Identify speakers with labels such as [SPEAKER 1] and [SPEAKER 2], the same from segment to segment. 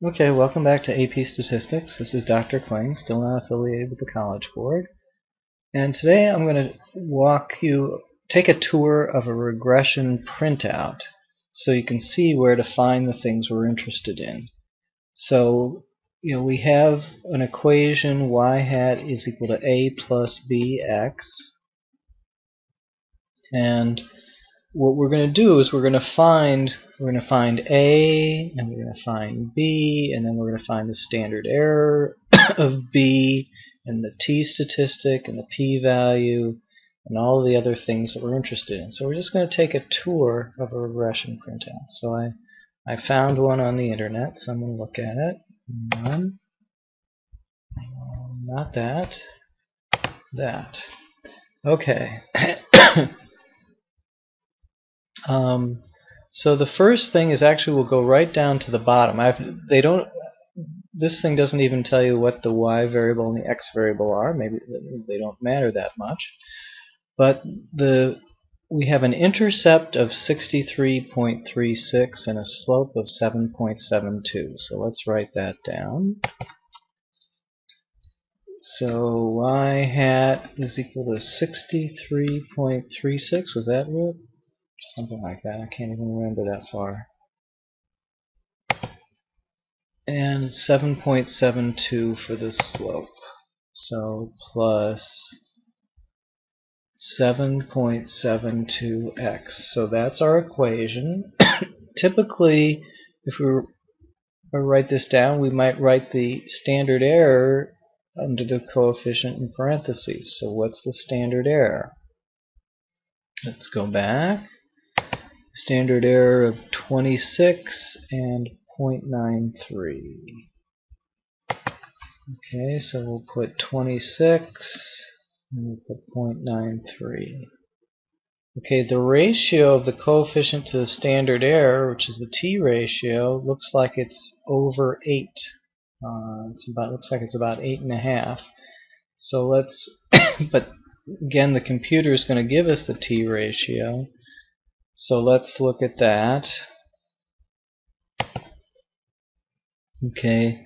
[SPEAKER 1] Okay, welcome back to AP Statistics. This is Dr. Kling, still not affiliated with the College Board. And today I'm going to take a tour of a regression printout so you can see where to find the things we're interested in. So, we have an equation y hat is equal to a plus bx. And what we're going to do is we're going to find A, and we're going to find B, and then we're going to find the standard error of B, and the t statistic, and the p-value, and all the other things that we're interested in. So we're just going to take a tour of a regression printout. So I found one on the internet, so I'm going to look at it. One, not that, that. Okay. So the first thing is actually we'll go right down to the bottom. This thing doesn't even tell you what the y variable and the x variable are. Maybe they don't matter that much. But we have an intercept of 63.36 and a slope of 7.72. So let's write that down. So y hat is equal to 63.36. Was that right? Something like that. I can't even remember that far. And 7.72 for the slope. So plus 7.72x. So that's our equation. Typically, if we write this down, we might write the standard error under the coefficient in parentheses. So what's the standard error? Let's go back. Standard error of 26 and 0.93. Okay, so we'll put 26 and we'll put 0.93. Okay, the ratio of the coefficient to the standard error, which is the t ratio, looks like it's over 8. Looks like it's about 8.5. So let's, but again, the computer is going to give us the t ratio. So let's look at that. Okay,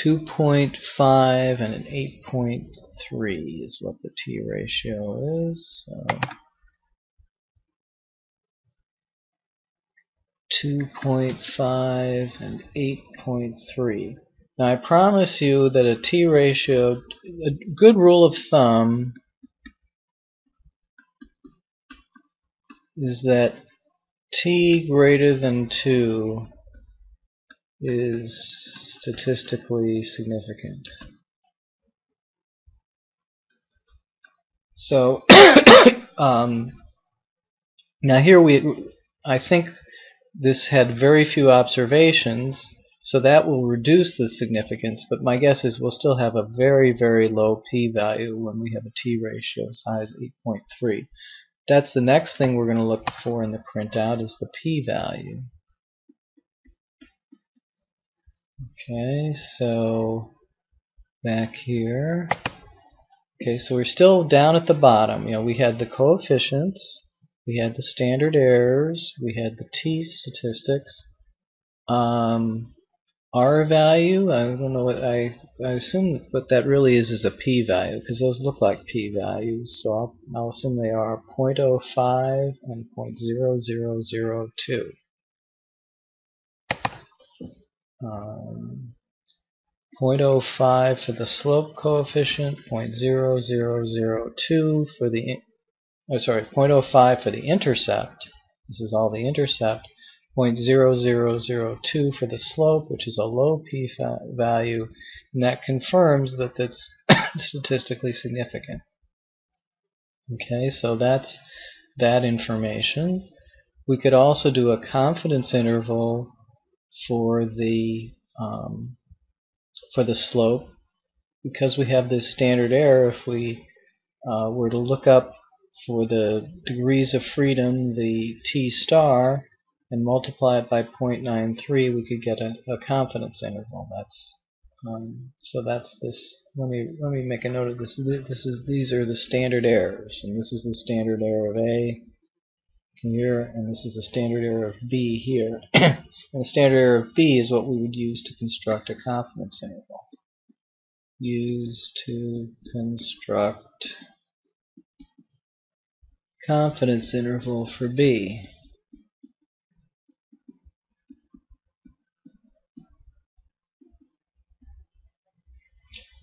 [SPEAKER 1] 2.5 and an 8.3 is what the t ratio is. So 2.5 and 8.3. Now I promise you that a t ratio, a good rule of thumb is that t greater than 2 is statistically significant. So now here I think this had very few observations, so that will reduce the significance, but my guess is we'll still have a very, very low p-value when we have a t ratio as high as 8.3. That's the next thing we're going to look for in the printout is the p-value. Okay, so back here. Okay, so we're still down at the bottom. We had the coefficients, we had the standard errors, we had the t statistics. R value, I don't know what I assume what that really is a p-value, because those look like p-values, so I'll assume they are 0.05 and 0.0002. 0.05 for the slope coefficient, 0.0002 for the 0.05 for the intercept. This is all the intercept. 0.0002 for the slope, which is a low p-value, and that confirms that that's statistically significant. Okay, so that's that information. We could also do a confidence interval for the slope, because we have this standard error. If we were to look up for the degrees of freedom, the t star, and multiply it by 0.93, we could get a confidence interval. That's so that's this. Let me make a note of this. These are the standard errors, and this is the standard error of A. here, and this is the standard error of B here. And the standard error of B is what we would use to construct a confidence interval. Use to construct confidence interval for B.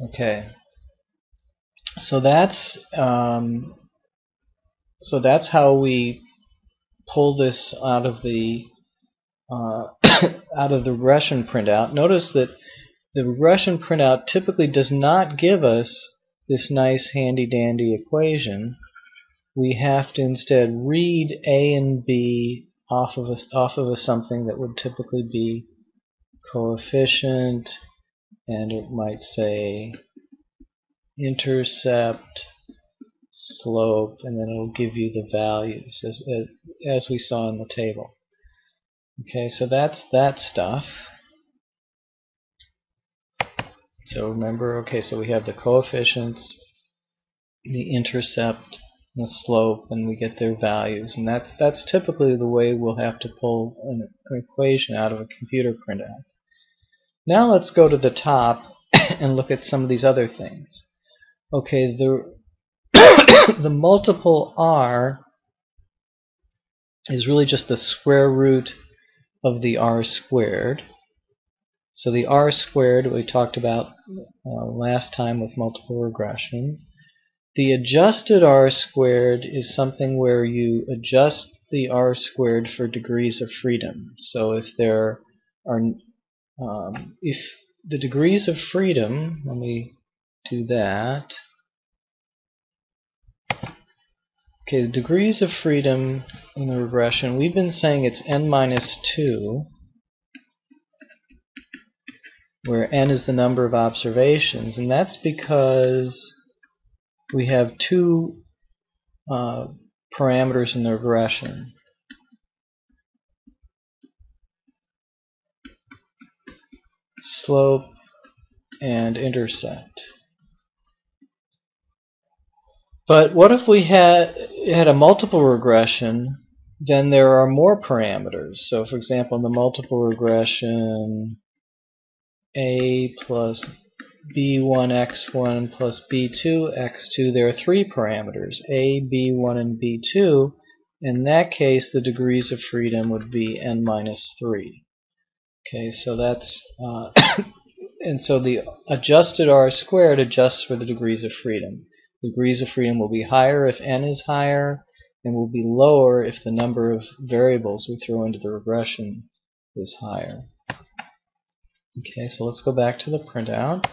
[SPEAKER 1] Okay, so that's how we pull this out of the out of the regression printout. Notice that the regression printout typically does not give us this nice handy-dandy equation. We have to instead read A and B off of something that would typically be coefficient, and it might say intercept, slope, and then it will give you the values as we saw in the table. Okay, so that's that stuff. So remember, okay, so we have the coefficients, the intercept, the slope, and we get their values, and that's typically the way we'll have to pull an equation out of a computer printout. Now let's go to the top and look at some of these other things. Okay, the multiple r is really just the square root of the r squared. So the r squared we talked about last time with multiple regression. The adjusted r squared is something where you adjust the r squared for degrees of freedom. So if there are if the degrees of freedom, let me do that. Okay, the degrees of freedom in the regression, we've been saying it's n minus 2, where n is the number of observations, and that's because we have two parameters in the regression. Slope and intercept. But what if we had a multiple regression? Then there are more parameters. So for example, in the multiple regression, a plus b1x1 plus b2x2, there are three parameters, a, b1, and b2. In that case, the degrees of freedom would be n minus 3. Okay, so that's and so the adjusted r squared adjusts for the degrees of freedom. Degrees of freedom will be higher if n is higher, and will be lower if the number of variables we throw into the regression is higher. Okay, so let's go back to the printout.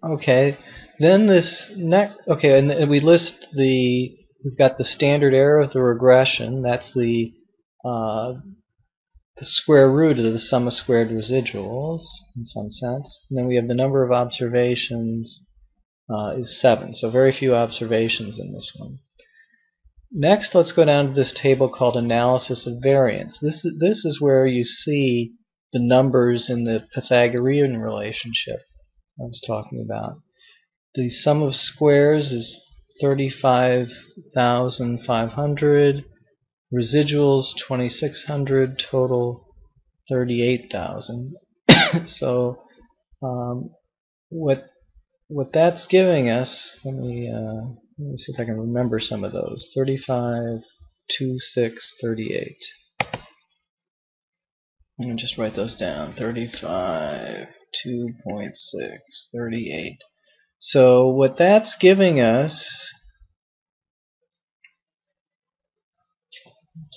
[SPEAKER 1] Okay, then this next. Okay, and we list we've got the standard error of the regression. That's the square root of the sum of squared residuals, in some sense. And then we have the number of observations is 7, so very few observations in this one. Next, let's go down to this table called analysis of variance. This is where you see the numbers in the Pythagorean relationship I was talking about. The sum of squares is 35,500. Residuals 2,600, total 38,000. So what that's giving us, let me see if I can remember some of those. 35, 2, 6, 38. Let me just write those down. 35, 2.6, 38. So what that's giving us,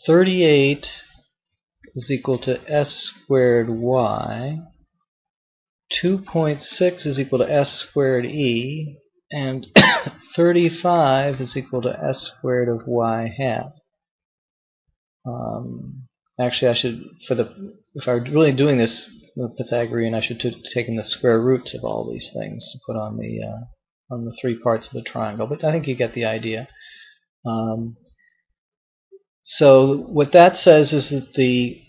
[SPEAKER 1] 38 is equal to s squared y, 2.6 is equal to s squared e, and 35 is equal to s squared of y half. Actually, I should, if I were really doing this with Pythagorean, I should have taken the square roots of all these things to put on the three parts of the triangle. But I think you get the idea. So what that says is that the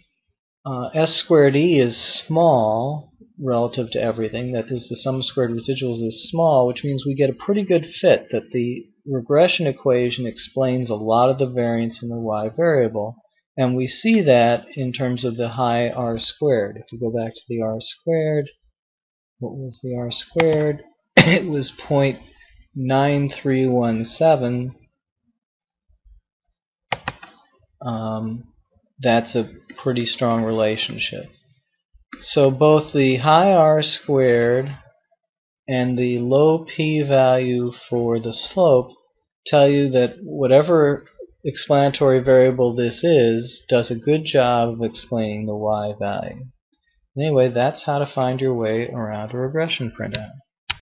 [SPEAKER 1] s squared e is small relative to everything. That is, the sum of squared residuals is small, which means we get a pretty good fit that the regression equation explains a lot of the variance in the y variable. And we see that in terms of the high r squared. If we go back to the r squared, what was the r squared? It was 0.9317. That's a pretty strong relationship. So both the high r squared and the low p-value for the slope tell you that whatever explanatory variable this is does a good job of explaining the y value. Anyway, that's how to find your way around a regression printout.